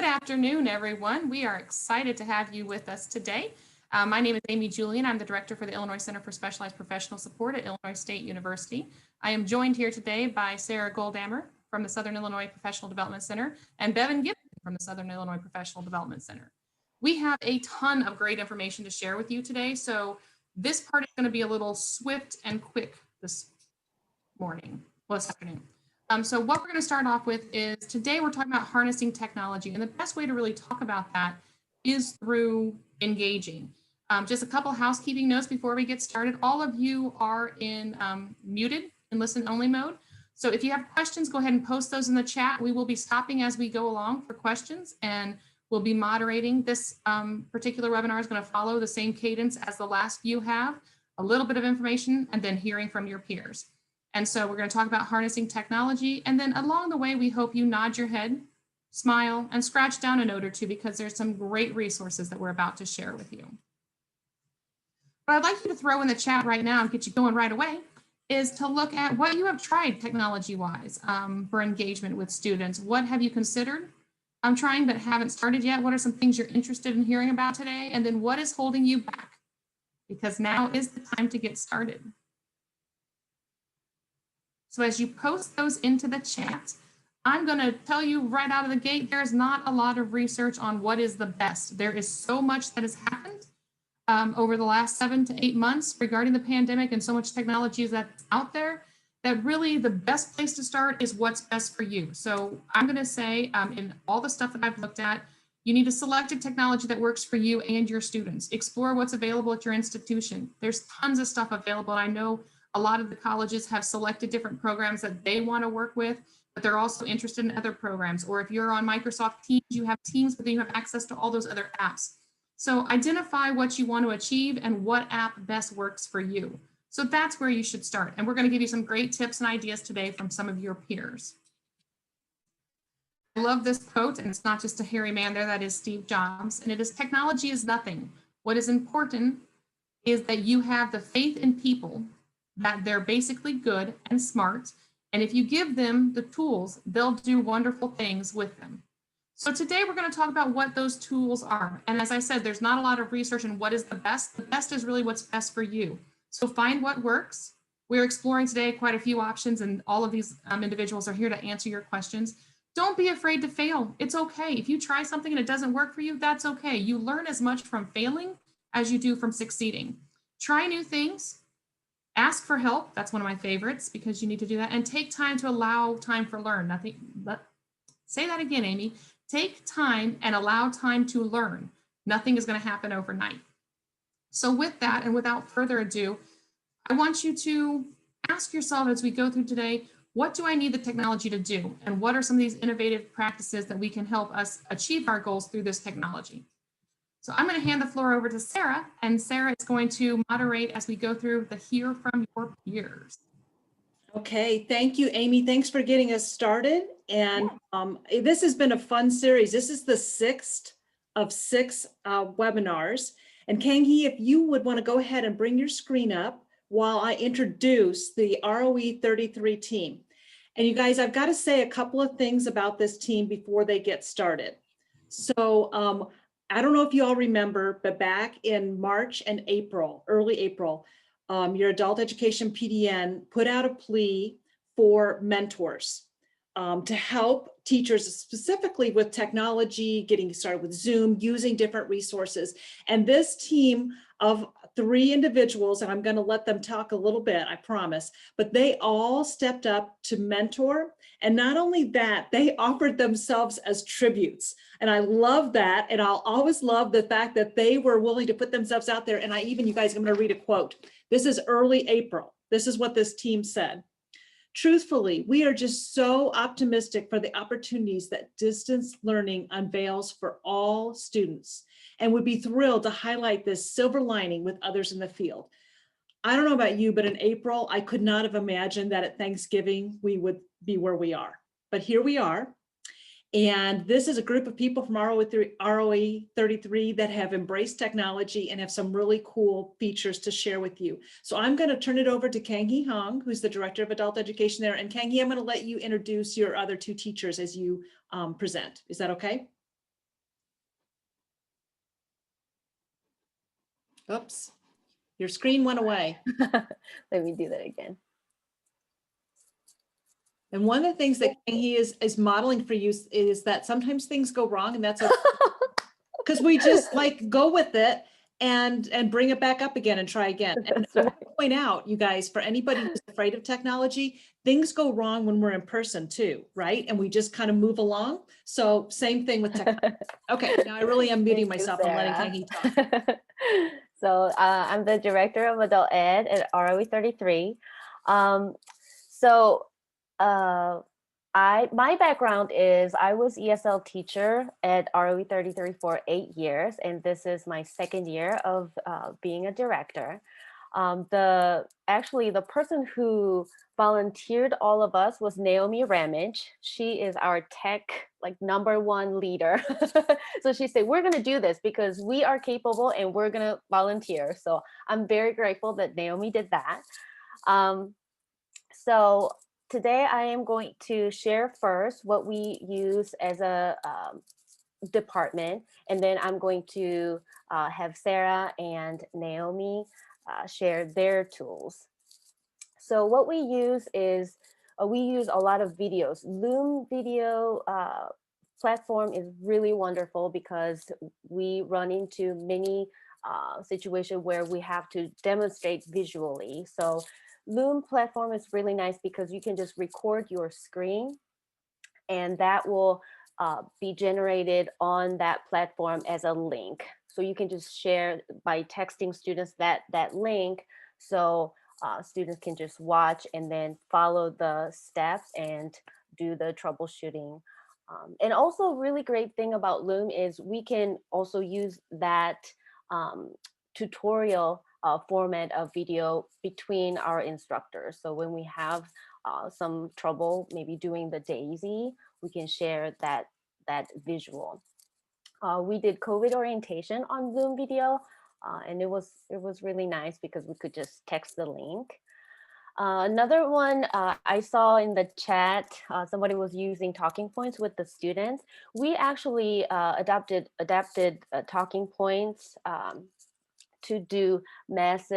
Good afternoon, everyone. We are excited to have you with us today. My name is Amy Julian. I'm the director for the Illinois Center for Specialized Professional Support at Illinois State University. I am joined here today by Sarah Goldammer from the Southern Illinois Professional Development Center and Bevan Gibson from the Southern Illinois Professional Development Center. We have a ton of great information to share with you today, so this part is going to be a little swift and quick this afternoon. So what we're going to start off with is today we're talking about harnessing technology, and the best way to really talk about that is through engaging. Just a couple housekeeping notes before we get started. All of you are in muted in listen only mode. So if you have questions, go ahead and post those in the chat. We will be stopping as we go along for questions, and we'll be moderating. This particular webinar is going to follow the same cadence as the last few have, a little bit of information and then hearing from your peers. And so we're going to talk about harnessing technology. And then along the way, we hope you nod your head, smile, and scratch down a note or two because there's some great resources that we're about to share with you. What I'd like you to throw in the chat right now and get you going right away is to look at what you have tried technology-wise for engagement with students. What have you considered trying but haven't started yet? What are some things you're interested in hearing about today? And then what is holding you back? Because now is the time to get started. So as you post those into the chat, I'm going to tell you right out of the gate, there's not a lot of research on what is the best. There is so much that has happened over the last 7 to 8 months regarding the pandemic, and so much technology that's out there that really the best place to start is what's best for you. So I'm going to say in all the stuff that I've looked at, you need to select a technology that works for you and your students. Explore what's available at your institution. There's tons of stuff available. I know a lot of the colleges have selected different programs that they want to work with, but they're also interested in other programs. Or if you're on Microsoft Teams, you have Teams, but then you have access to all those other apps. So identify what you want to achieve and what app best works for you. So that's where you should start. And we're going to give you some great tips and ideas today from some of your peers. I love this quote, and it's not just a hairy man there, that is Steve Jobs, and it is, technology is nothing. What is important is that you have the faith in people that they're basically good and smart. And if you give them the tools, they'll do wonderful things with them. So today we're going to talk about what those tools are. And as I said, there's not a lot of research on what is the best. The best is really what's best for you. So find what works. We're exploring today quite a few options, and all of these individuals are here to answer your questions. Don't be afraid to fail. It's okay. If you try something and it doesn't work for you, that's okay. You learn as much from failing as you do from succeeding. Try new things. Ask for help. That's one of my favorites because you need to do that. And take time to allow time for learn. Say that again, Amy. Take time and allow time to learn. Nothing is going to happen overnight. So with that, and without further ado, I want you to ask yourself as we go through today, what do I need the technology to do? And what are some of these innovative practices that we can help us achieve our goals through this technology? So I'm going to hand the floor over to Sarah, and Sarah is going to moderate as we go through the Hear from Your Peers. Okay, thank you, Amy. Thanks for getting us started. And this has been a fun series. This is the 6th of 6 webinars. And Kangi, if you would want to go ahead and bring your screen up while I introduce the ROE 33 team. And you guys, I've got to say a couple of things about this team before they get started. So I don't know if you all remember, but back in March and April, early April, your adult education PDN put out a plea for mentors to help teachers specifically with technology, getting started with Zoom, using different resources. And this team of 3 individuals, and I'm going to let them talk a little bit, I promise, but they all stepped up to mentor. And not only that, they offered themselves as tributes. And I love that. And I'll always love the fact that they were willing to put themselves out there. And you guys, I'm going to read a quote. This is early April. This is what this team said. Truthfully, we are just so optimistic for the opportunities that distance learning unveils for all students, and would be thrilled to highlight this silver lining with others in the field. I don't know about you, but in April, I could not have imagined that at Thanksgiving, we would be where we are. But here we are. And this is a group of people from ROE 33 that have embraced technology and have some really cool features to share with you. So I'm going to turn it over to Kangi Hong, who's the Director of Adult Education there. And Kangi, I'm going to let you introduce your other 2 teachers as you present. Is that okay? Oops, your screen went away. Let me do that again. And one of the things that he is modeling for you is that sometimes things go wrong, and that's because we just like go with it and bring it back up again and try again. And That's I want right. to point out, you guys, for anybody who's afraid of technology, things go wrong when we're in person too, right? And we just kind of move along. So same thing with technology. Okay, now I really am muting Thank you, myself and letting Sarah. Kangi talk. So I'm the director of adult ed at ROE 33. So my background is I was ESL teacher at ROE 33 for 8 years, and this is my second year of being a director. Actually, the person who volunteered all of us was Naomi Ramage. She is our tech #1 leader. So she said, we're going to do this because we are capable and we're going to volunteer. So I'm very grateful that Naomi did that. So today I am going to share first what we use as a department, and then I'm going to have Sarah and Naomi share their tools. So what we use is we use a lot of videos. Loom video platform is really wonderful because we run into many situations where we have to demonstrate visually. So Loom platform is really nice because you can just record your screen, and that will be generated on that platform as a link. So you can just share by texting students that link. So students can just watch and then follow the steps and do the troubleshooting. And also really great thing about Loom is we can also use that tutorial format of video between our instructors. So when we have some trouble maybe doing the daisy, we can share that visual. We did COVID orientation on Zoom video, and it was really nice because we could just text the link. Another one I saw in the chat, somebody was using talking points with the students. We actually adapted talking points to do mass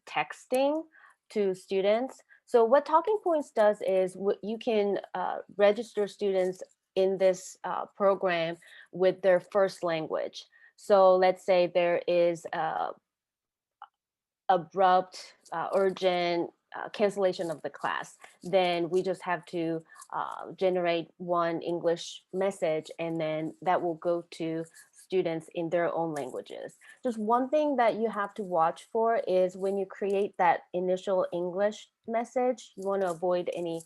texting to students. So what Talking Points does is you can register students in this program with their first language. So let's say there is abrupt, urgent cancellation of the class, then we just have to generate one English message, and then that will go to students in their own languages. Just one thing that you have to watch for is when you create that initial English message, you want to avoid any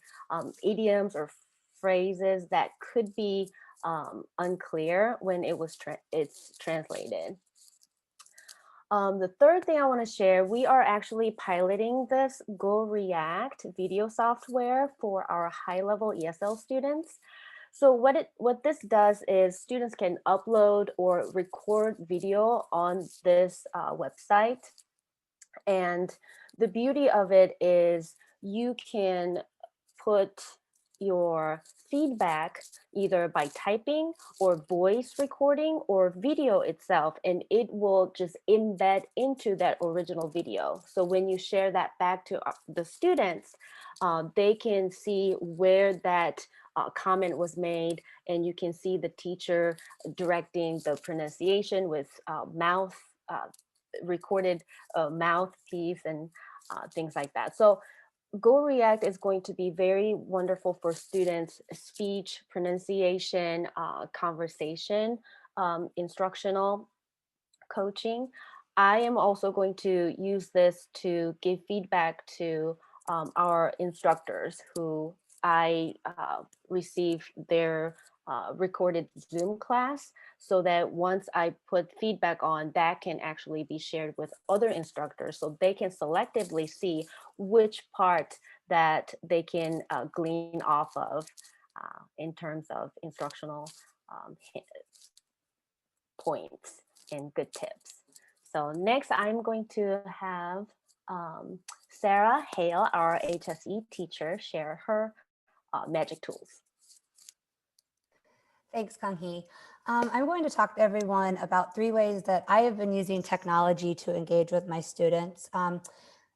idioms or phrases that could be unclear when it's translated. The third thing I want to share, we are actually piloting this Go React video software for our high-level ESL students. So what this does is students can upload or record video on this website. And the beauty of it is you can put your feedback either by typing or voice recording or video itself, and it will just embed into that original video. So when you share that back to the students, they can see where that comment was made, and you can see the teacher directing the pronunciation with mouth recorded mouthpiece and things like that. So Go React is going to be very wonderful for students' speech, pronunciation, conversation, instructional coaching. I am also going to use this to give feedback to our instructors who I receive their recorded Zoom class, so that once I put feedback on, that can actually be shared with other instructors so they can selectively see which part that they can glean off of in terms of instructional points and good tips. So next, I'm going to have Sarah Hale, our HSE teacher, share her magic tools. Thanks, Kang-hee. I'm going to talk to everyone about 3 ways that I have been using technology to engage with my students.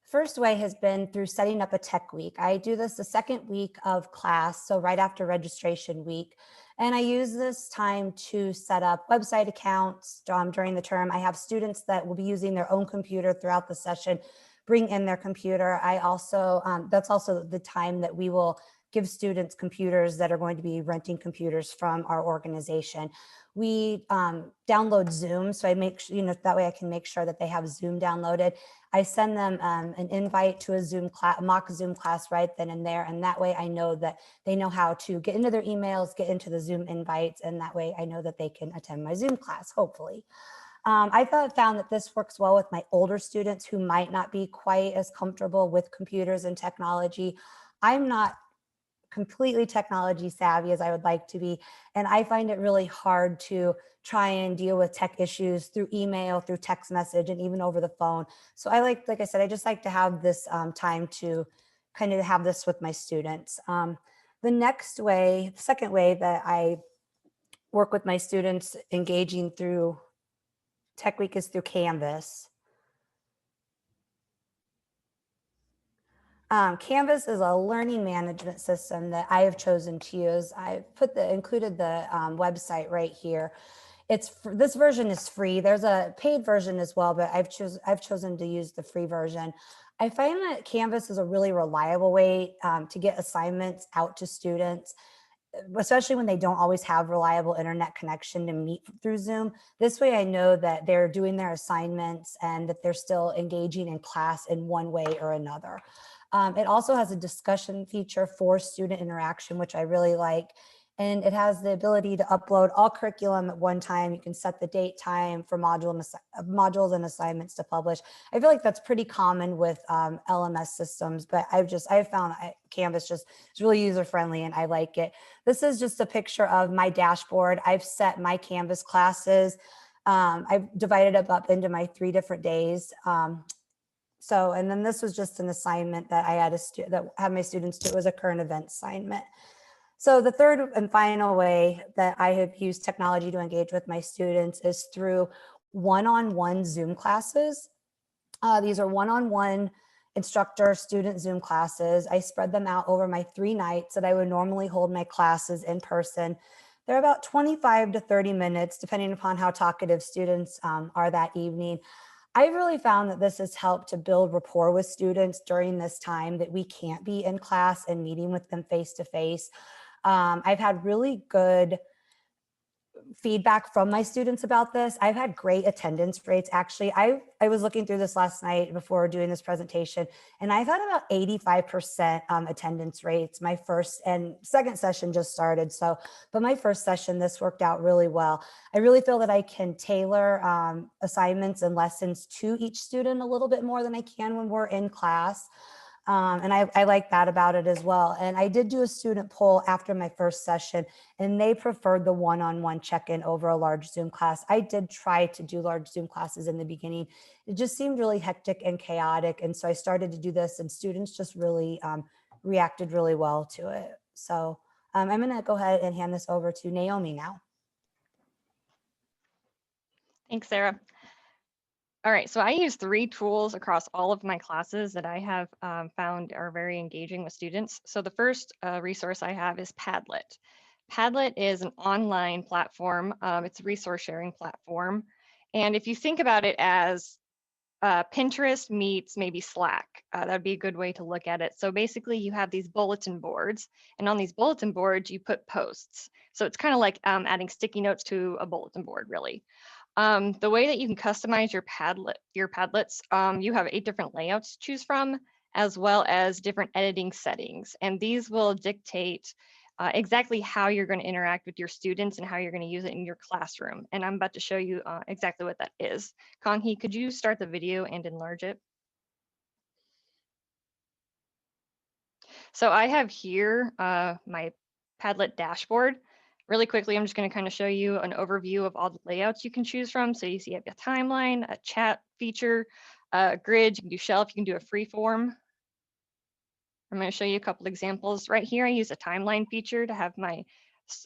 First way has been through setting up a tech week. I do this the second week of class, so right after registration week. And I use this time to set up website accounts during the term. I have students that will be using their own computer throughout the session, bring in their computer. I also, that's also the time that we will give students computers that are going to be renting computers from our organization. We download Zoom, so I make sure, that way I can make sure that they have Zoom downloaded. I send them an invite to a Zoom class, mock Zoom class right then and there, and that way I know that they know how to get into their emails, get into the Zoom invites, and that way I know that they can attend my Zoom class, hopefully. I found that this works well with my older students who might not be quite as comfortable with computers and technology. I'm not completely technology savvy as I would like to be. And I find it really hard to try and deal with tech issues through email, through text message, and even over the phone. So I like I said, I just like to have this time to kind of have this with my students. The second way that I work with my students engaging through Tech Week is through Canvas. Canvas is a learning management system that I have chosen to use. I included the website right here. This version is free. There's a paid version as well, but I've chosen to use the free version. I find that Canvas is a really reliable way to get assignments out to students, especially when they don't always have reliable internet connection to meet through Zoom. This way I know that they're doing their assignments and that they're still engaging in class in one way or another. It also has a discussion feature for student interaction, which I really like. And it has the ability to upload all curriculum at one time. You can set the date, time for modules and assignments to publish. I feel like that's pretty common with LMS systems, but I've found Canvas just is really user-friendly and I like it. This is just a picture of my dashboard. I've set my Canvas classes. I've divided it up into my 3 different days. And then this was just an assignment that I had my students do. It was a current event assignment. So the third and final way that I have used technology to engage with my students is through one-on-one Zoom classes. These are one-on-one instructor-student Zoom classes. I spread them out over my 3 nights that I would normally hold my classes in person. They're about 25 to 30 minutes, depending upon how talkative students are that evening. I've really found that this has helped to build rapport with students during this time that we can't be in class and meeting with them face-to-face. I've had really good feedback from my students about this. I've had great attendance rates. Actually, I was looking through this last night before doing this presentation, and I've had about 85% attendance rates. My first and second session just started. But my first session, this worked out really well. I really feel that I can tailor assignments and lessons to each student a little bit more than I can when we're in class. And I like that about it as well. And I did do a student poll after my first session, and they preferred the one-on-one check-in over a large Zoom class. I did try to do large Zoom classes in the beginning. It just seemed really hectic and chaotic. And so I started to do this, and students just really reacted really well to it. So I'm going to go ahead and hand this over to Naomi now. Thanks, Sarah. All right, so I use 3 tools across all of my classes that I have found are very engaging with students. So the first resource I have is Padlet. Padlet is an online platform. It's a resource sharing platform. And if you think about it as Pinterest meets maybe Slack, that'd be a good way to look at it. So basically you have these bulletin boards, and on these bulletin boards, you put posts. So it's kind of like adding sticky notes to a bulletin board, really. The way that you can customize your Padlets, you have 8 different layouts to choose from, as well as different editing settings. And these will dictate exactly how you're going to interact with your students and how you're going to use it in your classroom. And I'm about to show you exactly what that is. Kang-hee, could you start the video and enlarge it? So I have here my Padlet dashboard. Really quickly, I'm just going to kind of show you an overview of all the layouts you can choose from. So you see you have a timeline, a chat feature, a grid, you can do shelf, you can do a free form. I'm going to show you a couple examples. Right here, I use a timeline feature to have my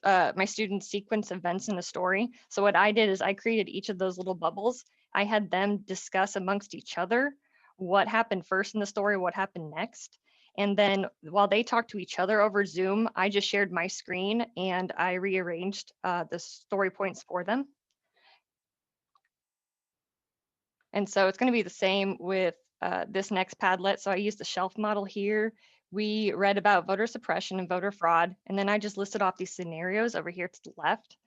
my students sequence events in a story. So what I did is I created each of those little bubbles. I had them discuss amongst each other what happened first in the story, what happened next. And then while they talked to each other over Zoom, I just shared my screen and I rearranged the story points for them. And so it's going to be the same with this next Padlet. So I used the shelf model here. We read about voter suppression and voter fraud. And then I just listed off these scenarios over here to the left.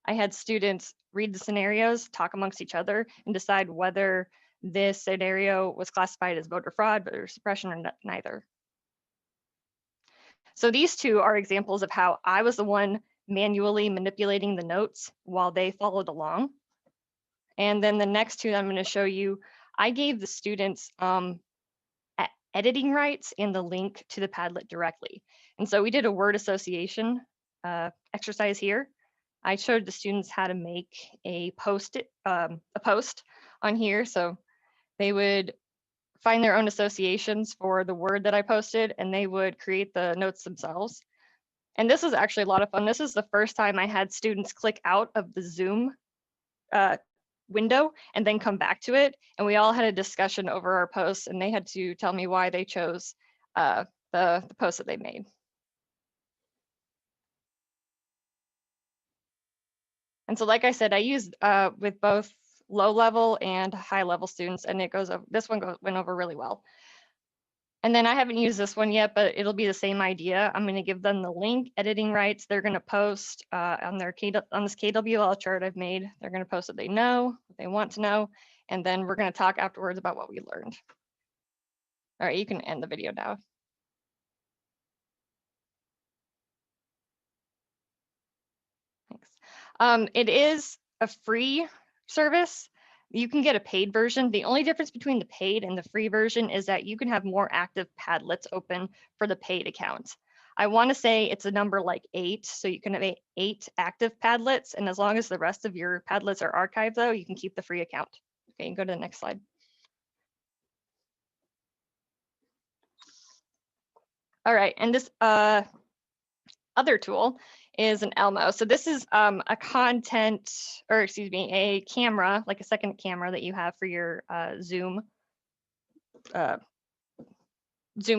I had students read the scenarios, talk amongst each other, and decide whether this scenario was classified as voter fraud, voter suppression, or neither. So these two are examples of how I was the one manually manipulating the notes while they followed along. And then the next two that I'm going to show you, I gave the students editing rights and the link to the Padlet directly. And so we did a word association exercise here. I showed the students how to make a post on here. So they would find their own associations for the word that I posted, and they would create the notes themselves. And this is actually a lot of fun. This is the first time I had students click out of the Zoom window and then come back to it. And we all had a discussion over our posts, and they had to tell me why they chose the post that they made. And so, like I said, I used with both low level and high level students, and it goes over, this one went over really well. And then I haven't used this one yet, but it'll be the same idea. I'm going to give them the link, editing rights. They're going to post on this KWL chart I've made. They're going to post what they know, what they want to know, and then we're going to talk afterwards about what we learned. All right, you can end the video now. Thanks. It is a free service. You can get a paid version. The only difference between the paid and the free version is that you can have more active Padlets open for the paid account. I want to say it's a number like 8, so you can have 8 active Padlets, and as long as the rest of your Padlets are archived, though, you can keep the free account. Okay, you can go to the next slide. All right, and this other tool is an Elmo. So this is a camera, like a second camera that you have for your Zoom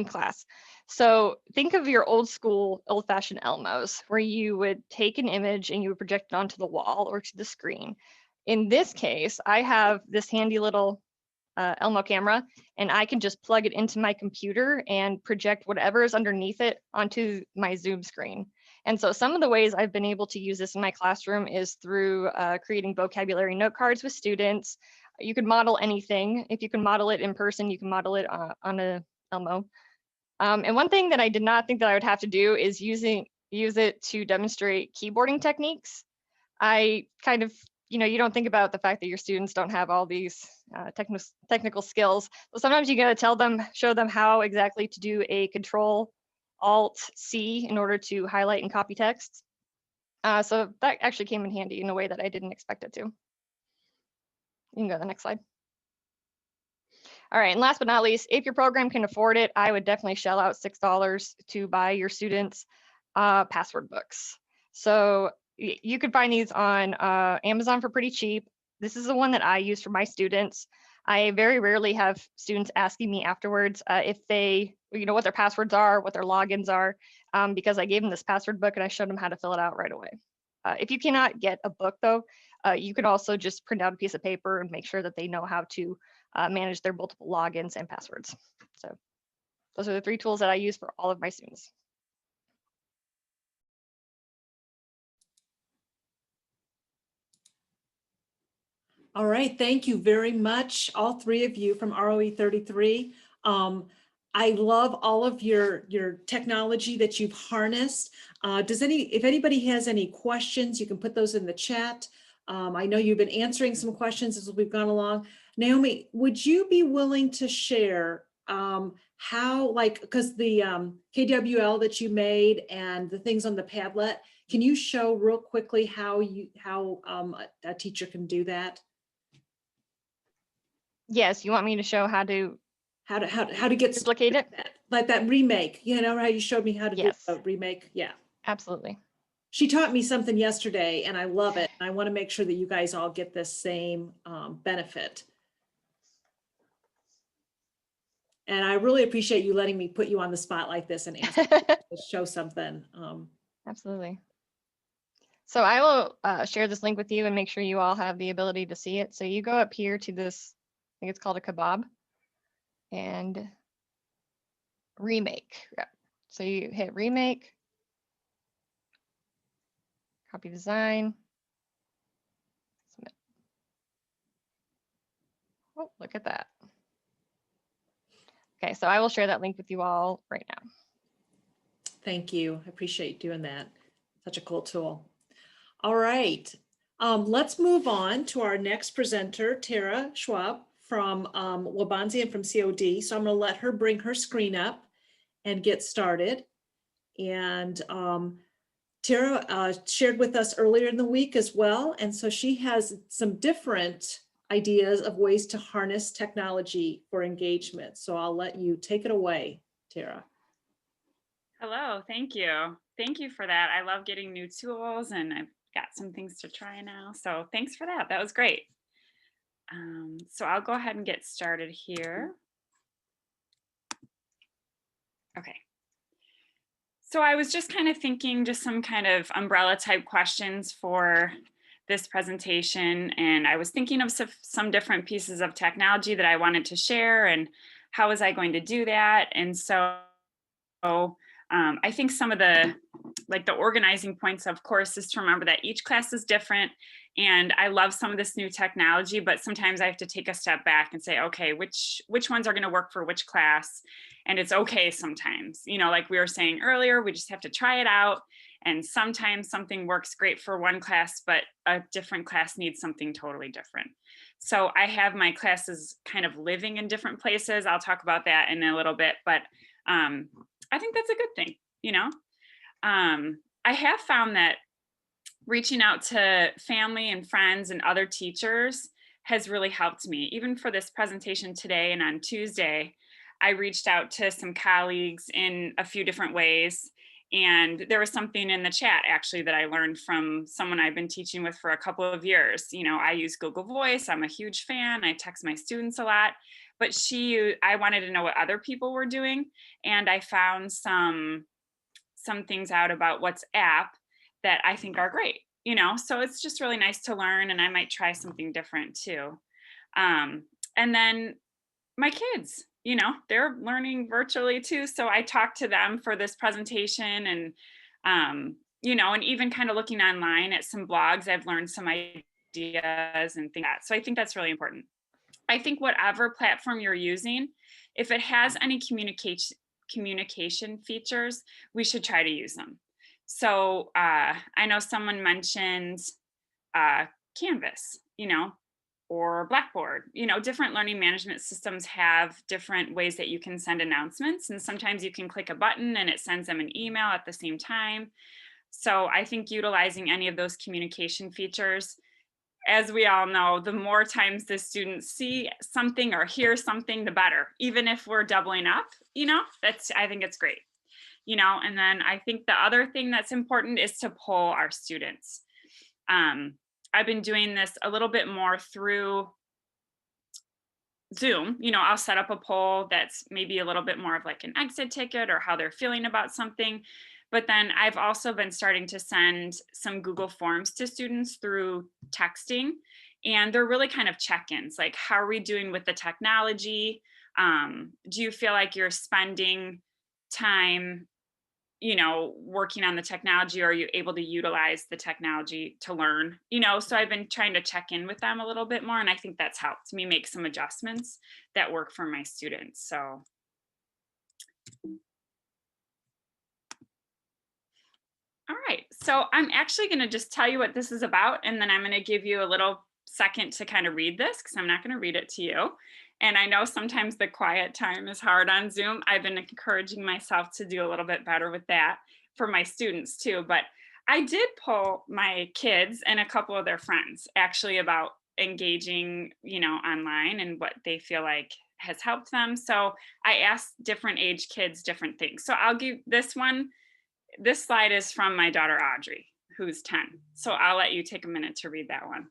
class. So think of your old-fashioned Elmos, where you would take an image and you would project it onto the wall or to the screen. In this case, I have this handy little Elmo camera, and I can just plug it into my computer and project whatever is underneath it onto my Zoom screen. And so some of the ways I've been able to use this in my classroom is through creating vocabulary note cards with students. You can model anything. If you can model it in person, you can model it on a Elmo. And one thing that I did not think that I would have to do is use it to demonstrate keyboarding techniques. I kind of, you don't think about the fact that your students don't have all these technical skills. So sometimes you got to show them how exactly to do a Control-Alt-C in order to highlight and copy text. So that actually came in handy in a way that I didn't expect it to. You can go to the next slide. All right, and last but not least, if your program can afford it, I would definitely shell out $6 to buy your students password books. So you could find these on Amazon for pretty cheap. This is the one that I use for my students. I very rarely have students asking me afterwards if they, what their passwords are, what their logins are, because I gave them this password book and I showed them how to fill it out right away. If you cannot get a book though, you can also just print out a piece of paper and make sure that they know how to manage their multiple logins and passwords. So those are the 3 tools that I use for all of my students. All right, thank you very much, all 3 of you from ROE 33. I love all of your technology that you've harnessed. If anybody has any questions, you can put those in the chat. I know you've been answering some questions as we've gone along. Naomi, would you be willing to share how, because the KWL that you made and the things on the Padlet, can you show real quickly how a teacher can do that? Yes, you want me to show how to get duplicate it? like that remake, how you showed me how to Yes. do a remake. Yeah, Absolutely. she taught me something yesterday and I love it. I want to make sure that you guys all get this same benefit. And I really appreciate you letting me put you on the spot like this and show something. Absolutely. So I will share this link with you and make sure you all have the ability to see it. So you go up here to this, I think it's called a kebab, and remake. Yeah. So you hit remake, copy design. Submit. Oh, look at that. Okay, so I will share that link with you all right now. Thank you. I appreciate doing that. Such a cool tool. All right. Let's move on to our next presenter, Tara Schwab from Wabanzi and from COD. So I'm going to let her bring her screen up and get started. And Tara shared with us earlier in the week as well. And so she has some different ideas of ways to harness technology for engagement. So I'll let you take it away, Tara. Hello, thank you. Thank you for that. I love getting new tools and I've got some things to try now. So thanks for that. That was great. So I'll go ahead and get started here. Okay. So I was just kind of thinking just some kind of umbrella type questions for this presentation. And I was thinking of some different pieces of technology that I wanted to share and how was I going to do that? And so I think some of the organizing points, of course, is to remember that each class is different. And I love some of this new technology, but sometimes I have to take a step back and say, okay, which ones are going to work for which class? And it's okay sometimes, you know, like we were saying earlier, we just have to try it out. And sometimes something works great for one class, but a different class needs something totally different. So I have my classes kind of living in different places. I'll talk about that in a little bit, but I think that's a good thing, you know. I have found that reaching out to family and friends and other teachers has really helped me. Even for this presentation today and on Tuesday, I reached out to some colleagues in a few different ways. And there was something in the chat actually that I learned from someone I've been teaching with for a couple of years. You know, I use Google Voice. I'm a huge fan. I text my students a lot. But I wanted to know what other people were doing. And I found some things out about WhatsApp that I think are great, you know, so it's just really nice to learn, and I might try something different too. And then my kids, you know, they're learning virtually too. So I talked to them for this presentation and, you know, and even kind of looking online at some blogs, I've learned some ideas and things like that. So I think that's really important. I think whatever platform you're using, if it has any communication features, we should try to use them. So I know someone mentioned Canvas, you know, or BlackBoard, you know, different learning management systems have different ways that you can send announcements. And sometimes you can click a button and it sends them an email at the same time. So I think utilizing any of those communication features, as we all know, the more times the students see something or hear something, the better, even if we're doubling up, you know, I think it's great, you know. And then I think the other thing that's important is to poll our students. I've been doing this a little bit more through Zoom. You know, I'll set up a poll that's maybe a little bit more of like an exit ticket or how they're feeling about something. But then I've also been starting to send some Google Forms to students through texting. And they're really kind of check-ins, like how are we doing with the technology? Do you feel like you're spending time, you know, working on the technology, or are you able to utilize the technology to learn, you know? So I've been trying to check in with them a little bit more, and I think that's helped me make some adjustments that work for my students. So all right, so I'm actually going to just tell you what this is about, and then I'm going to give you a little second to kind of read this because I'm not going to read it to you. And I know sometimes the quiet time is hard on Zoom. I've been encouraging myself to do a little bit better with that for my students too. But I did poll my kids and a couple of their friends actually about engaging, you know, online and what they feel like has helped them. So I asked different age kids different things. So I'll give this one. This slide is from my daughter, Audrey. who's 10. So I'll let you take a minute to read that one.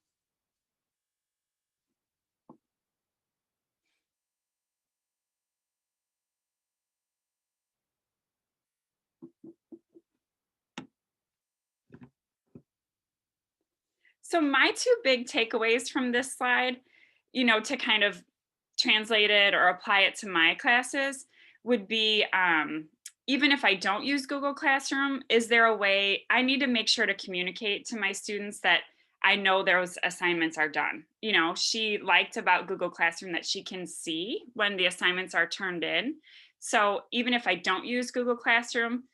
So my two big takeaways from this slide, you know, to kind of translate it or apply it to my classes would be, even if I don't use Google Classroom, is there a way I need to make sure to communicate to my students that I know those assignments are done. You know, she liked about Google Classroom that she can see when the assignments are turned in. So even if I don't use Google Classroom,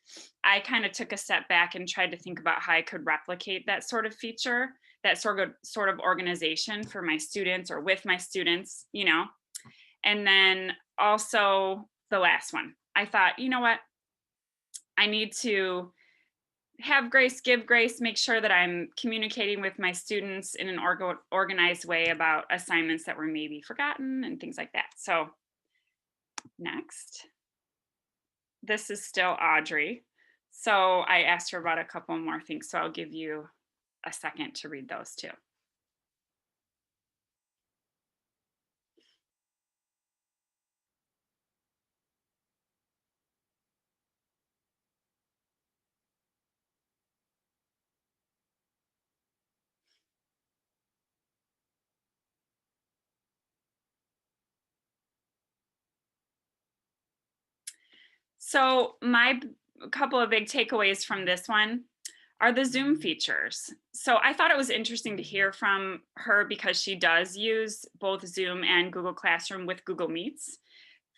I kind of took a step back and tried to think about how I could replicate that sort of feature, that sort of organization for my students or with my students, you know. And then also the last one, I thought, you know what, I need to have grace, give grace, make sure that I'm communicating with my students in an organized way about assignments that were maybe forgotten and things like that. So next, this is still Audrey. So I asked her about a couple more things. So I'll give you a second to read those too. So my couple of big takeaways from this one are the Zoom features. So I thought it was interesting to hear from her because she does use both Zoom and Google Classroom with Google Meets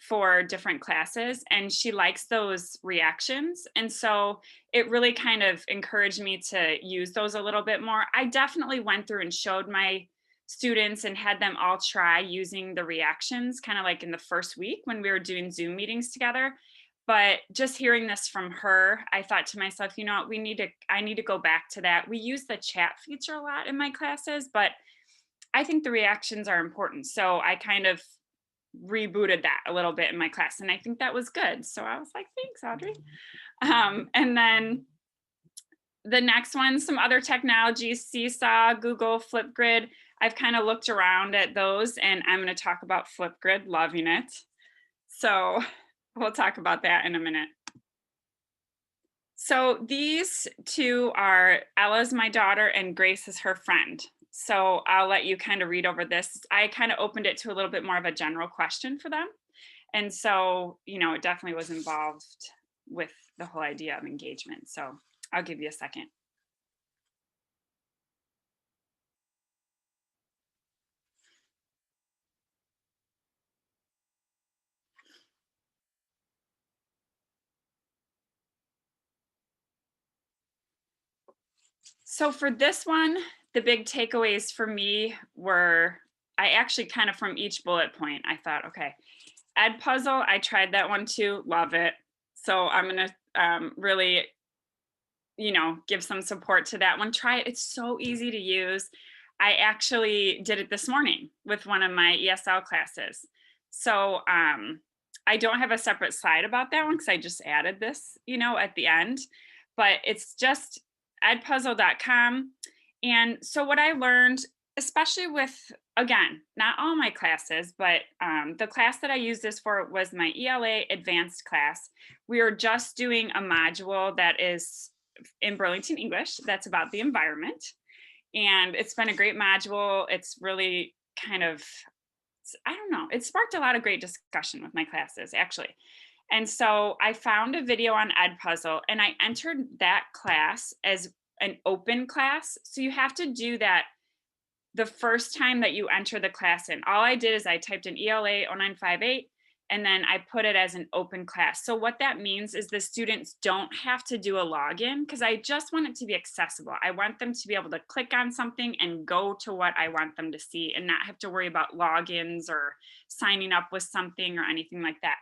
for different classes, and she likes those reactions. And so it really kind of encouraged me to use those a little bit more. I definitely went through and showed my students and had them all try using the reactions kind of like in the first week when we were doing Zoom meetings together. But just hearing this from her, I thought to myself, you know, I need to go back to that. We use the chat feature a lot in my classes, but I think the reactions are important. So I kind of rebooted that a little bit in my class, and I think that was good. So I was like, thanks, Audrey. And then the next one, some other technologies, Seesaw, Google, Flipgrid. I've kind of looked around at those, and I'm going to talk about Flipgrid, loving it. So we'll talk about that in a minute. So these two are, Ella's my daughter and Grace is her friend. So I'll let you kind of read over this. I kind of opened it to a little bit more of a general question for them. And so, you know, it definitely was involved with the whole idea of engagement. So I'll give you a second. So for this one, the big takeaways for me were, I actually kind of from each bullet point, I thought, okay, Edpuzzle, I tried that one too, love it. So I'm gonna really, you know, give some support to that one. Try it, it's so easy to use. I actually did it this morning with one of my ESL classes. So I don't have a separate slide about that one because I just added this, you know, at the end, but it's just edpuzzle.com. And so what I learned, especially with, again, not all my classes, but the class that I used this for was my ELA advanced class. We are just doing a module that is in Burlington English that's about the environment. And it's been a great module. It's really kind of, I don't know, it sparked a lot of great discussion with my classes, actually. And so I found a video on Edpuzzle and I entered that class as an open class. So you have to do that the first time that you enter the class in. All I did is I typed in ELA 0958 and then I put it as an open class. So what that means is the students don't have to do a login because I just want it to be accessible. I want them to be able to click on something and go to what I want them to see and not have to worry about logins or signing up with something or anything like that.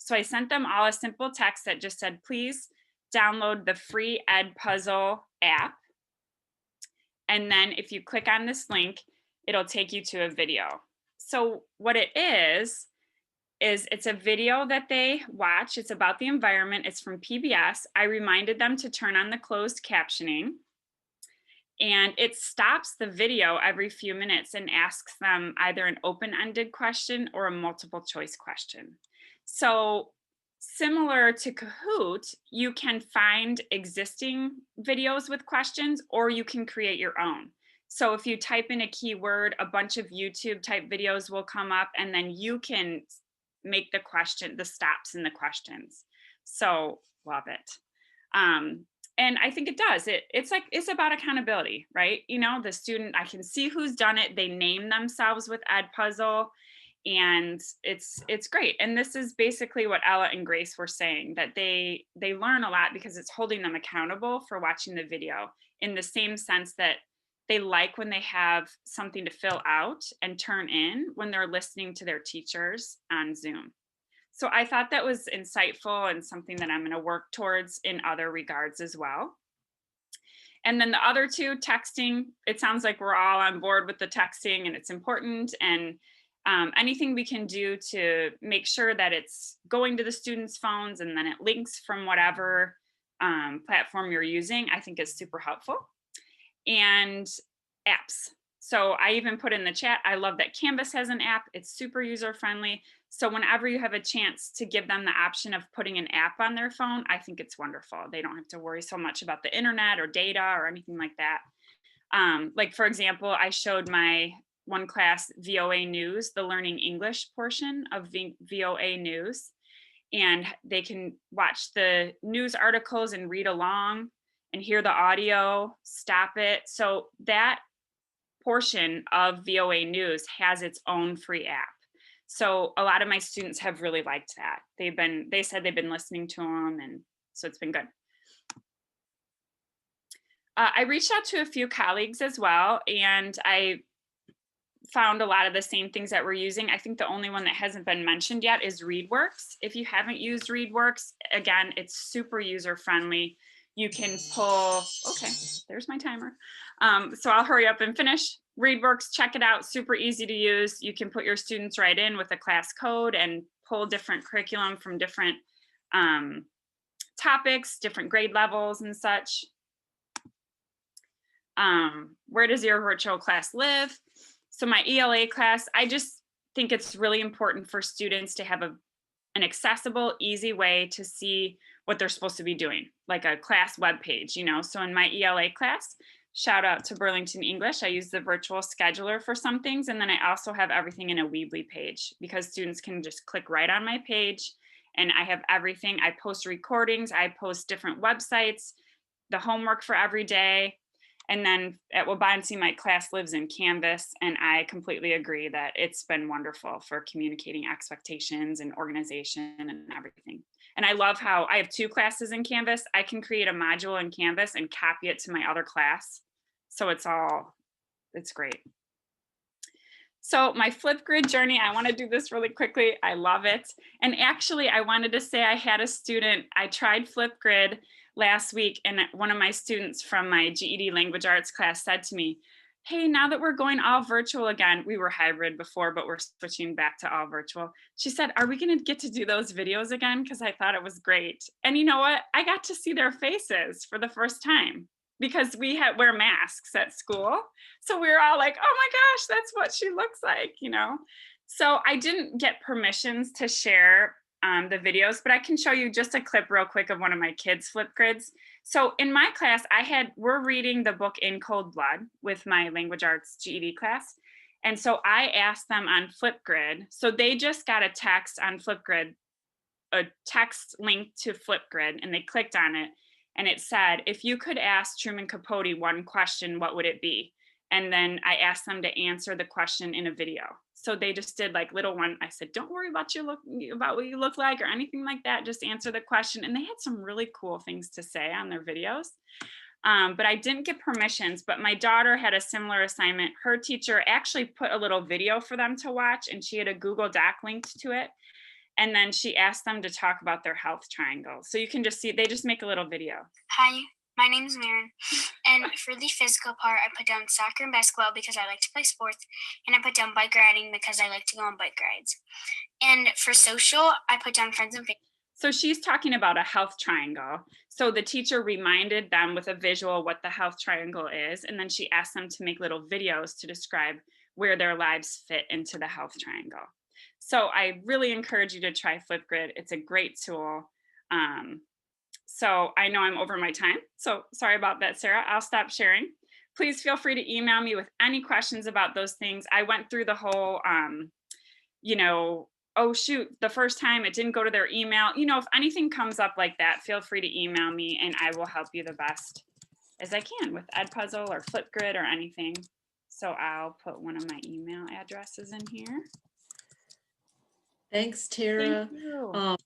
So I sent them all a simple text that just said, please download the free Edpuzzle app. And then if you click on this link, it'll take you to a video. So what it is it's a video that they watch. It's about the environment. It's from PBS. I reminded them to turn on the closed captioning. And it stops the video every few minutes and asks them either an open-ended question or a multiple choice question. So similar to Kahoot, you can find existing videos with questions, or you can create your own. So if you type in a keyword, a bunch of YouTube type videos will come up, and then you can make the stops in the questions. So love it. And I think it does. It's about accountability, right? You know, the student, I can see who's done it. They name themselves with Edpuzzle, and it's great. And this is basically what Ella and Grace were saying, that they learn a lot because it's holding them accountable for watching the video, in the same sense that they like when they have something to fill out and turn in when they're listening to their teachers on Zoom. So I thought that was insightful and something that I'm going to work towards in other regards as well. And then the other two, texting, it sounds like we're all on board with the texting, and it's important. And anything we can do to make sure that it's going to the students' phones and then it links from whatever platform you're using, I think is super helpful. And apps. So I even put in the chat, I love that Canvas has an app. It's super user-friendly. So whenever you have a chance to give them the option of putting an app on their phone, I think it's wonderful. They don't have to worry so much about the internet or data or anything like that. Like, for example, I showed my one class VOA News, the Learning English portion of VOA News, and they can watch the news articles and read along and hear the audio, stop it. So that portion of VOA News has its own free app. So a lot of my students have really liked that. They said they've been listening to them, and so it's been good. I reached out to a few colleagues as well, and I found a lot of the same things that we're using. I think the only one that hasn't been mentioned yet is ReadWorks. If you haven't used ReadWorks, again, it's super user friendly. You can pull, okay, there's my timer. So I'll hurry up and finish. ReadWorks, check it out, super easy to use. You can put your students right in with a class code and pull different curriculum from different topics, different grade levels and such. Where does your virtual class live? So my ELA class, I just think it's really important for students to have an accessible, easy way to see what they're supposed to be doing, like a class web page, you know. So in my ELA class, shout out to Burlington English, I use the virtual scheduler for some things, and then I also have everything in a Weebly page because students can just click right on my page, and I have everything. I post recordings, I post different websites, the homework for every day. And then at Wabansi, my class lives in Canvas, and I completely agree that it's been wonderful for communicating expectations and organization and everything. And I love how I have two classes in Canvas. I can create a module in Canvas and copy it to my other class. So it's great. So my Flipgrid journey, I want to do this really quickly. I love it. And actually, I wanted to say I had a student, I tried Flipgrid last week, and one of my students from my GED language arts class said to me, hey, now that we're going all virtual again, we were hybrid before, but we're switching back to all virtual. She said, are we going to get to do those videos again? Because I thought it was great. And you know what? I got to see their faces for the first time because we wear masks at school. So we were all like, oh my gosh, that's what she looks like, you know? So I didn't get permissions to share the videos, but I can show you just a clip real quick of one of my kids' Flipgrids. So in my class, we're reading the book In Cold Blood with my language arts GED class. And so I asked them on Flipgrid, so they just got a text on Flipgrid, a text link to Flipgrid, and they clicked on it. And it said, if you could ask Truman Capote one question, what would it be? And then I asked them to answer the question in a video. So they just did like little one. I said, don't worry about what you look like or anything like that. Just answer the question. And they had some really cool things to say on their videos. But I didn't get permissions, but my daughter had a similar assignment. Her teacher actually put a little video for them to watch, and she had a Google Doc linked to it. And then she asked them to talk about their health triangle. So you can just see, they just make a little video. Hi, my name is Maren. And for the physical part, I put down soccer and basketball because I like to play sports. And I put down bike riding because I like to go on bike rides. And for social, I put down friends and family. So she's talking about a health triangle. So the teacher reminded them with a visual what the health triangle is, and then she asked them to make little videos to describe where their lives fit into the health triangle. So I really encourage you to try Flipgrid. It's a great tool. So I know I'm over my time, so sorry about that, Sarah. I'll stop sharing. Please feel free to email me with any questions about those things. I went through the whole, you know, oh shoot, the first time it didn't go to their email. You know, if anything comes up like that, feel free to email me and I will help you the best as I can with Edpuzzle or Flipgrid or anything. So I'll put one of my email addresses in here. Thanks, Tara. Thank you.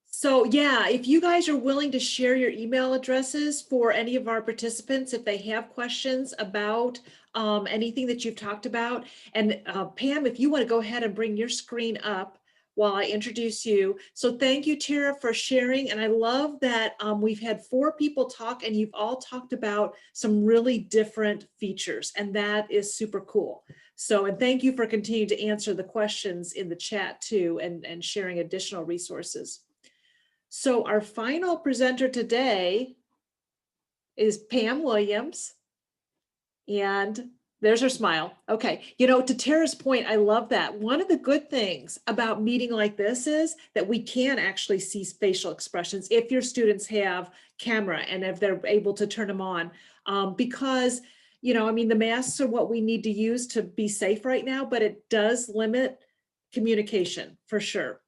So yeah, if you guys are willing to share your email addresses for any of our participants, if they have questions about anything that you've talked about. And Pam, if you want to go ahead and bring your screen up while I introduce you. So thank you, Tara, for sharing. And I love that we've had 4 people talk and you've all talked about some really different features, and that is super cool. So, and thank you for continuing to answer the questions in the chat too, and sharing additional resources. So our final presenter today is Pam Williams. And there's her smile. Okay. You know, to Tara's point, I love that. One of the good things about meeting like this is that we can actually see facial expressions if your students have camera and if they're able to turn them on. Because, you know, I mean, the masks are what we need to use to be safe right now, but it does limit communication for sure.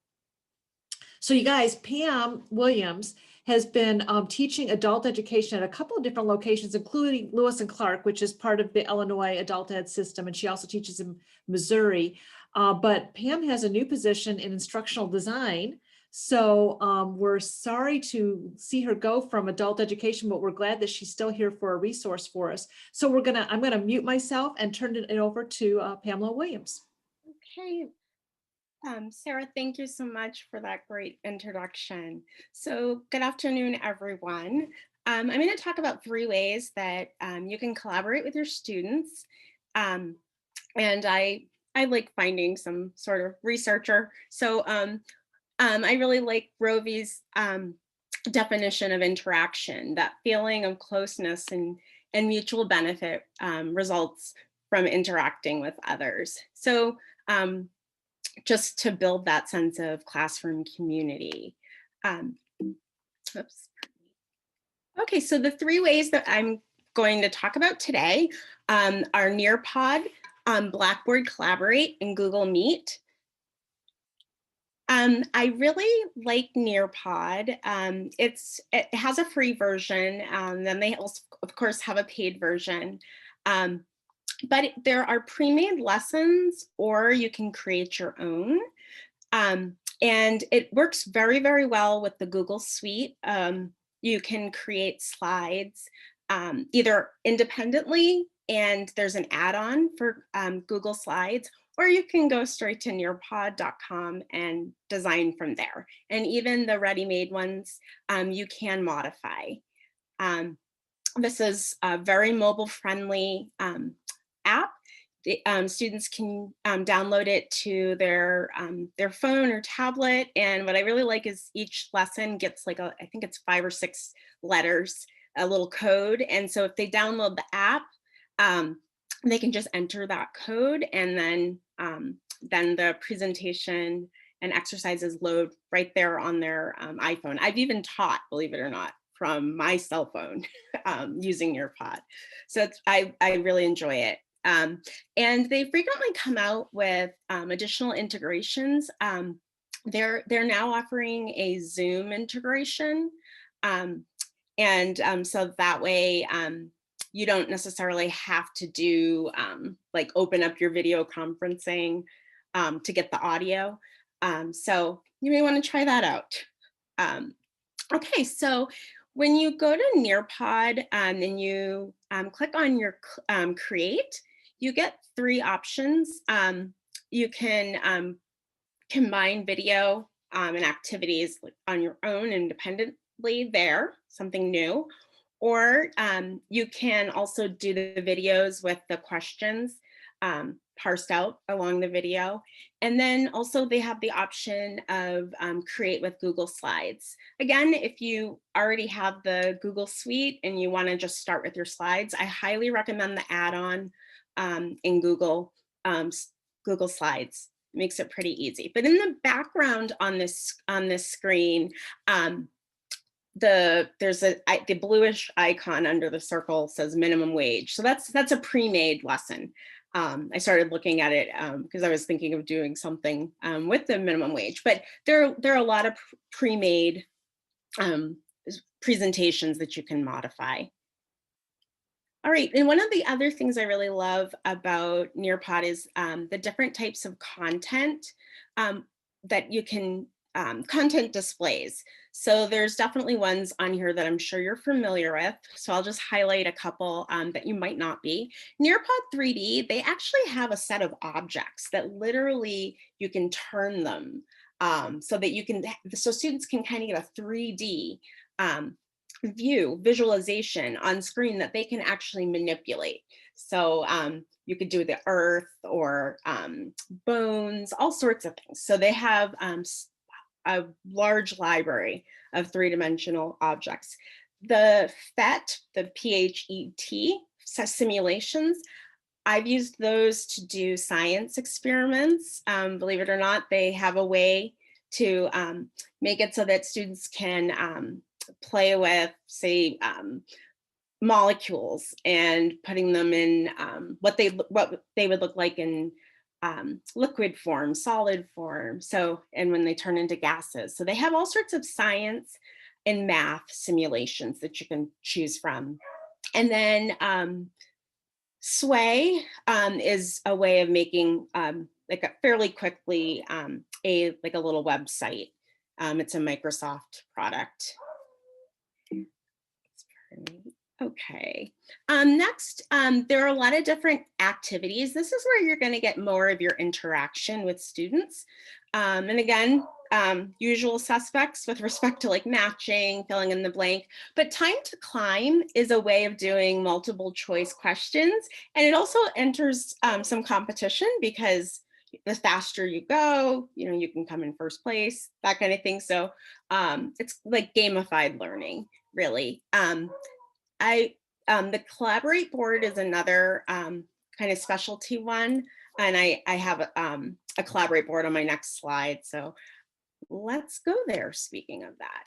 So you guys, Pam Williams has been teaching adult education at a couple of different locations, including Lewis and Clark, which is part of the Illinois adult ed system. And she also teaches in Missouri. But Pam has a new position in instructional design. So we're sorry to see her go from adult education, but we're glad that she's still here for a resource for us. So I'm gonna mute myself and turn it over to Pamela Williams. Okay. Sarah, thank you so much for that great introduction. So good afternoon, everyone. I'm going to talk about 3 ways that you can collaborate with your students. And I like finding some sort of researcher. So I really like Rovy's definition of interaction, that feeling of closeness and mutual benefit results from interacting with others. So just to build that sense of classroom community. Oops. Okay, so the 3 ways that I'm going to talk about today are Nearpod, BlackBoard Collaborate, and Google Meet. I really like Nearpod. It has a free version, then they also, of course, have a paid version. But there are pre-made lessons, or you can create your own. And it works very, very well with the Google Suite. You can create slides either independently, and there's an add-on for Google Slides, or you can go straight to nearpod.com and design from there. And even the ready-made ones, you can modify. This is a very mobile-friendly app. Students can download it to their phone or tablet. And what I really like is each lesson gets like I think it's 5 or 6 letters, a little code. And so if they download the app, they can just enter that code, and then the presentation and exercises load right there on their iPhone. I've even taught, believe it or not, from my cell phone using Nearpod. So I really enjoy it. And they frequently come out with additional integrations. They're now offering a Zoom integration. So that way you don't necessarily have to do like open up your video conferencing to get the audio. So you may want to try that out. Okay, so when you go to Nearpod and you click on your create, you get 3 options. You can combine video and activities on your own independently there, something new, or you can also do the videos with the questions parsed out along the video. And then also they have the option of create with Google Slides. Again, if you already have the Google Suite and you want to just start with your slides, I highly recommend the add-on in Google Slides. It makes it pretty easy. But in the background on this screen, there's the bluish icon under the circle says minimum wage. So that's a pre-made lesson. I started looking at it because I was thinking of doing something with the minimum wage, but there are a lot of pre-made presentations that you can modify. All right, and one of the other things I really love about Nearpod is the different types of content that you can, content displays. So there's definitely ones on here that I'm sure you're familiar with. So I'll just highlight a couple that you might not be. Nearpod 3D, they actually have a set of objects that literally you can turn them so that you can, so students can kind of get a 3D visualization on screen that they can actually manipulate. So you could do the earth or bones, all sorts of things. So they have a large library of three-dimensional objects. The PHET, the PHET simulations, I've used those to do science experiments. Believe it or not, they have a way to make it so that students can play with, say, molecules and putting them in what they would look like in liquid form, solid form. So, and when they turn into gases. So they have all sorts of science and math simulations that you can choose from. And then Sway is a way of making like a fairly quickly a little website. It's a Microsoft product. Okay, next, there are a lot of different activities. This is where you're going to get more of your interaction with students. And again, usual suspects with respect to like matching, filling in the blank, but Time to Climb is a way of doing multiple choice questions. And it also enters some competition because the faster you go, you know, you can come in first place, that kind of thing. So it's like gamified learning, really. The Collaborate board is another kind of specialty one, and I have a Collaborate board on my next slide, so let's go there. Speaking of that,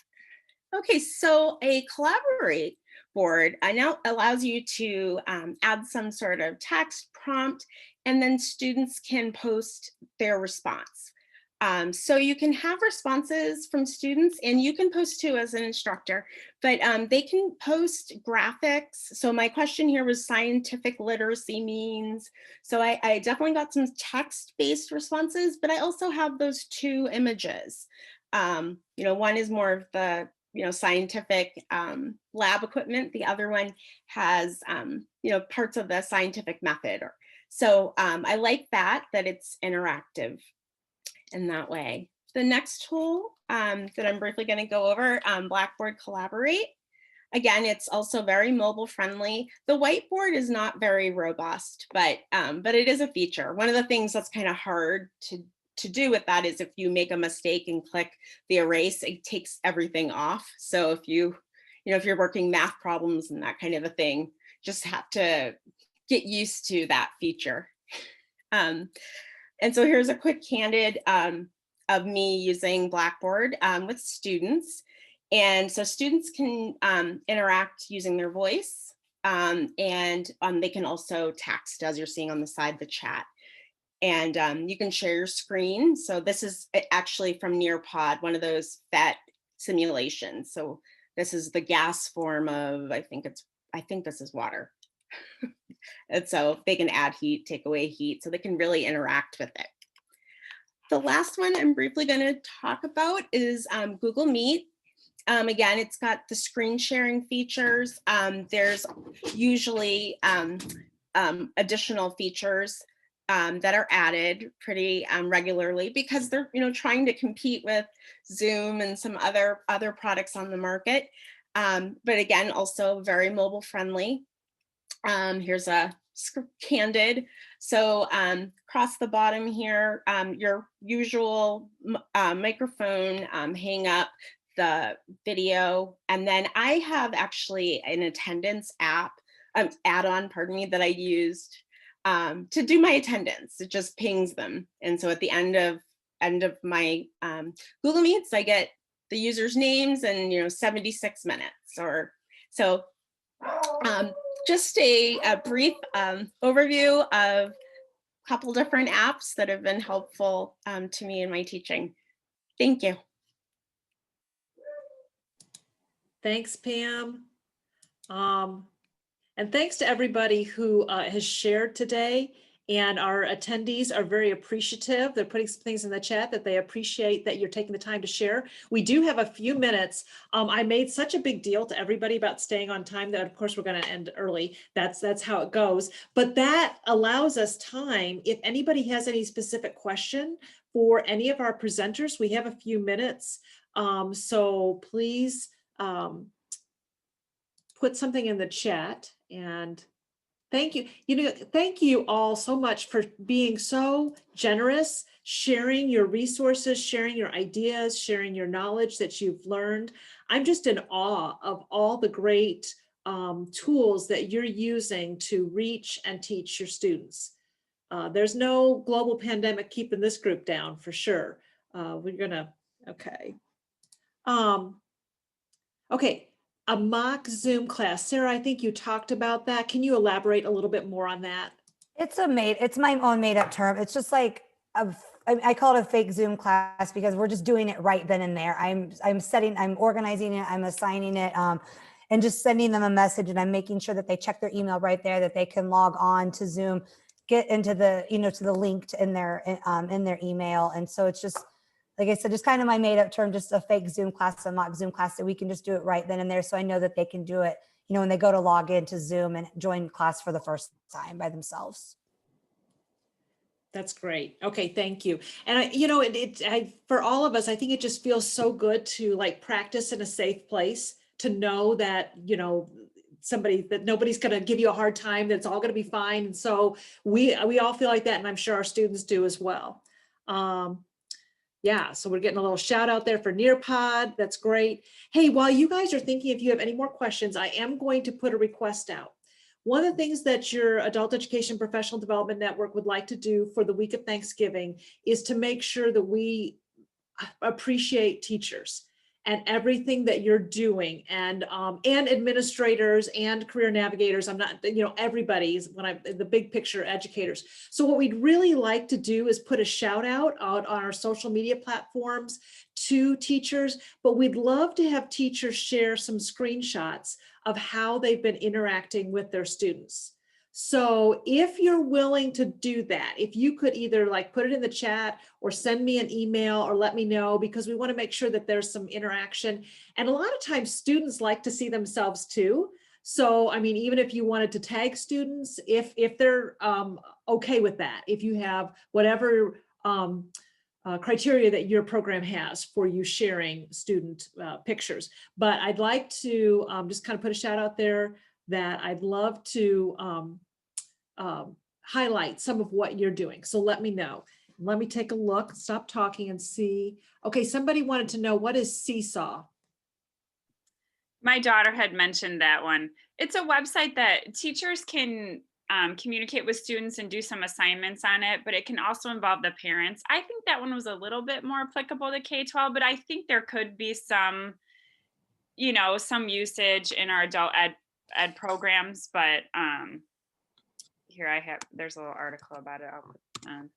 okay, so a Collaborate board now allows you to add some sort of text prompt, and then students can post their response. So you can have responses from students, and you can post too as an instructor, but they can post graphics. So my question here was scientific literacy means. So I definitely got some text-based responses, but I also have those two images. You know, one is more of the, you know, scientific lab equipment. The other one has, you know, parts of the scientific method. So I like that it's interactive in that way. The next tool that I'm briefly going to go over, BlackBoard Collaborate. Again, it's also very mobile friendly. The whiteboard is not very robust, but it is a feature. One of the things that's kind of hard to do with that is if you make a mistake and click the erase, it takes everything off. So if you know, if you're working math problems and that kind of a thing, just have to get used to that feature. And so here's a quick candid of me using Blackboard with students. And so students can interact using their voice, and they can also text, as you're seeing on the side of the chat. And you can share your screen. So this is actually from Nearpod, one of those PHET simulations. So this is the gas form of, I think this is water. And so they can add heat, take away heat, so they can really interact with it. The last one I'm briefly going to talk about is Google Meet. Again, it's got the screen sharing features. There's usually additional features that are added pretty regularly because they're, you know, trying to compete with Zoom and some other products on the market. But again, also very mobile friendly. Here's a Candid. So across the bottom here, your usual microphone, hang up the video. And then I have actually an attendance add-on, pardon me, that I used to do my attendance. It just pings them. And so at the end of my Google Meets, I get the users' names and 76 minutes or so. Just a brief overview of a couple different apps that have been helpful to me in my teaching. Thank you. Thanks, Pam. And thanks to everybody who has shared today. And our attendees are very appreciative. They're putting some things in the chat that they appreciate that you're taking the time to share. We do have a few minutes. I made such a big deal to everybody about staying on time that of course we're going to end early. That's how it goes. But that allows us time. If anybody has any specific question for any of our presenters, we have a few minutes. So please put something in the chat. And thank you. Thank you all so much for being so generous, sharing your resources, sharing your ideas, sharing your knowledge that you've learned. I'm just in awe of all the great tools that you're using to reach and teach your students. There's no global pandemic keeping this group down for sure. Okay. Okay. A mock Zoom class. Sarah, I think you talked about that. Can you elaborate a little bit more on that? It's my own made up term. It's just like, I call it a fake Zoom class because we're just doing it right then and there. I'm organizing it, I'm assigning it, and just sending them a message, and I'm making sure that they check their email right there, that they can log on to Zoom, get into the, to the link in their email. And so it's just, like I said, just kind of my made up term, just a fake Zoom class, a mock Zoom class, that we can just do it right then and there. So I know that they can do it, when they go to log into Zoom and join class for the first time by themselves. That's great. Okay, thank you. And for all of us, I think it just feels so good to like practice in a safe place, to know that, that nobody's going to give you a hard time, that it's all going to be fine. And so we all feel like that. And I'm sure our students do as well. Yeah, so we're getting a little shout out there for Nearpod. That's great. Hey, while you guys are thinking, if you have any more questions, I am going to put a request out. One of the things that your Adult Education Professional Development Network would like to do for the week of Thanksgiving is to make sure that we appreciate teachers and everything that you're doing, and administrators and career navigators. I'm not, everybody's, the big picture educators. So what we'd really like to do is put a shout out on our social media platforms to teachers, but we'd love to have teachers share some screenshots of how they've been interacting with their students. So if you're willing to do that, if you could either like put it in the chat or send me an email or let me know, because we want to make sure that there's some interaction. And a lot of times students like to see themselves too. So, I mean, even if you wanted to tag students, if they're okay with that, if you have whatever criteria that your program has for you sharing student pictures. But I'd like to just kind of put a shout out there that I'd love to highlight some of what you're doing. So let me know. Let me take a look, stop talking and see. Okay, somebody wanted to know, what is Seesaw? My daughter had mentioned that one. It's a website that teachers can communicate with students and do some assignments on it, but it can also involve the parents. I think that one was a little bit more applicable to K-12, but I think there could be some, some usage in our adult ed programs, but here there's a little article about it. I'll put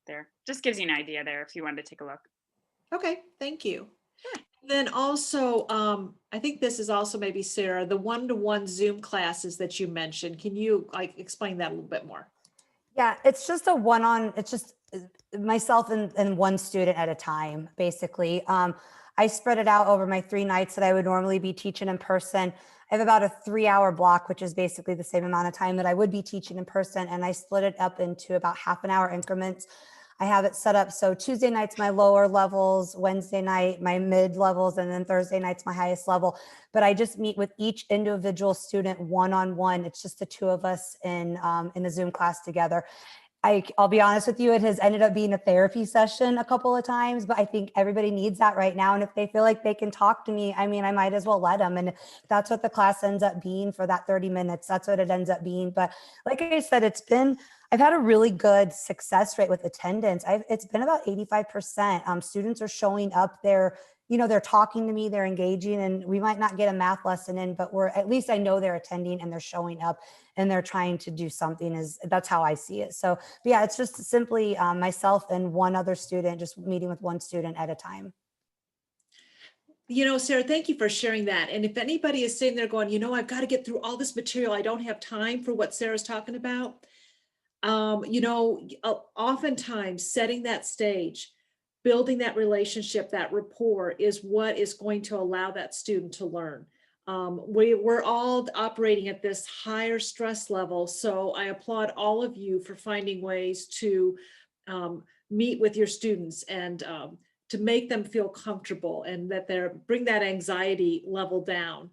there. Just gives you an idea there if you wanted to take a look. Okay, thank you. Sure. Then also, I think this is also maybe Sarah, the one-to-one Zoom classes that you mentioned. Can you explain that a little bit more? Yeah, it's just it's just myself and one student at a time, basically. I spread it out over my 3 nights that I would normally be teaching in person. I have about a 3-hour block, which is basically the same amount of time that I would be teaching in person. And I split it up into about half an hour increments. I have it set up so Tuesday night's my lower levels, Wednesday night my mid levels, and then Thursday night's my highest level. But I just meet with each individual student one-on-one. It's just the two of us in a Zoom class together. I'll be honest with you, it has ended up being a therapy session a couple of times, but I think everybody needs that right now. And if they feel like they can talk to me, I mean, I might as well let them. And that's what the class ends up being for that 30 minutes. That's what it ends up being. But like I said, I've had a really good success rate with attendance. It's been about 85%. Students are showing up there. They're talking to me, they're engaging, and we might not get a math lesson in, but at least I know they're attending and they're showing up and they're trying to do something. That's how I see it. So yeah, it's just simply myself and one other student, just meeting with one student at a time. Sarah, thank you for sharing that. And if anybody is sitting there going, I've got to get through all this material, I don't have time for what Sarah's talking about. Oftentimes setting that stage, building that relationship, that rapport is what is going to allow that student to learn. We're all operating at this higher stress level. So I applaud all of you for finding ways to meet with your students and to make them feel comfortable and that bring that anxiety level down.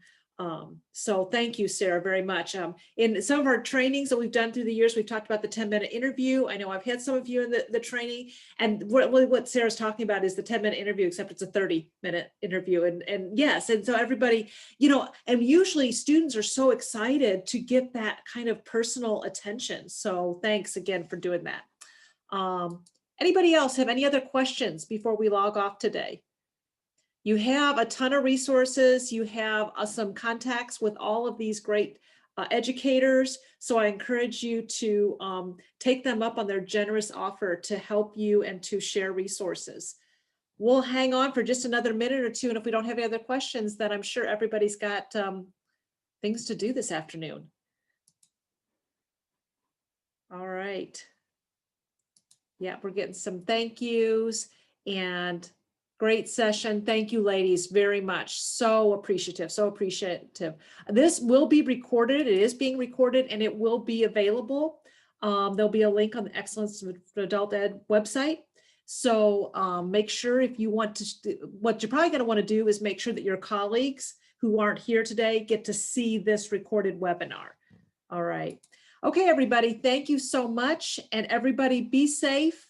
So thank you, Sarah, very much. In some of our trainings that we've done through the years, we've talked about the 10-minute interview. I know I've had some of you in the training, and what Sarah's talking about is the 10-minute interview, except it's a 30-minute interview. And yes, and so everybody, and usually students are so excited to get that kind of personal attention. So thanks again for doing that. Anybody else have any other questions before we log off today? You have a ton of resources. You have some contacts with all of these great educators. So I encourage you to take them up on their generous offer to help you and to share resources. We'll hang on for just another minute or two. And if we don't have any other questions, then I'm sure everybody's got things to do this afternoon. All right. Yeah, we're getting some thank yous and great session. Thank you, ladies, very much. So appreciative, so appreciative. This will be recorded. It is being recorded and it will be available. There'll be a link on the Excellence of Adult Ed website. So make sure if you want to, what you're probably going to want to do is make sure that your colleagues who aren't here today get to see this recorded webinar. All right. Okay, everybody, thank you so much. And everybody be safe.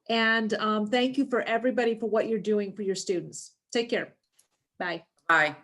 And thank you for everybody for what you're doing for your students. Take care. Bye. Bye.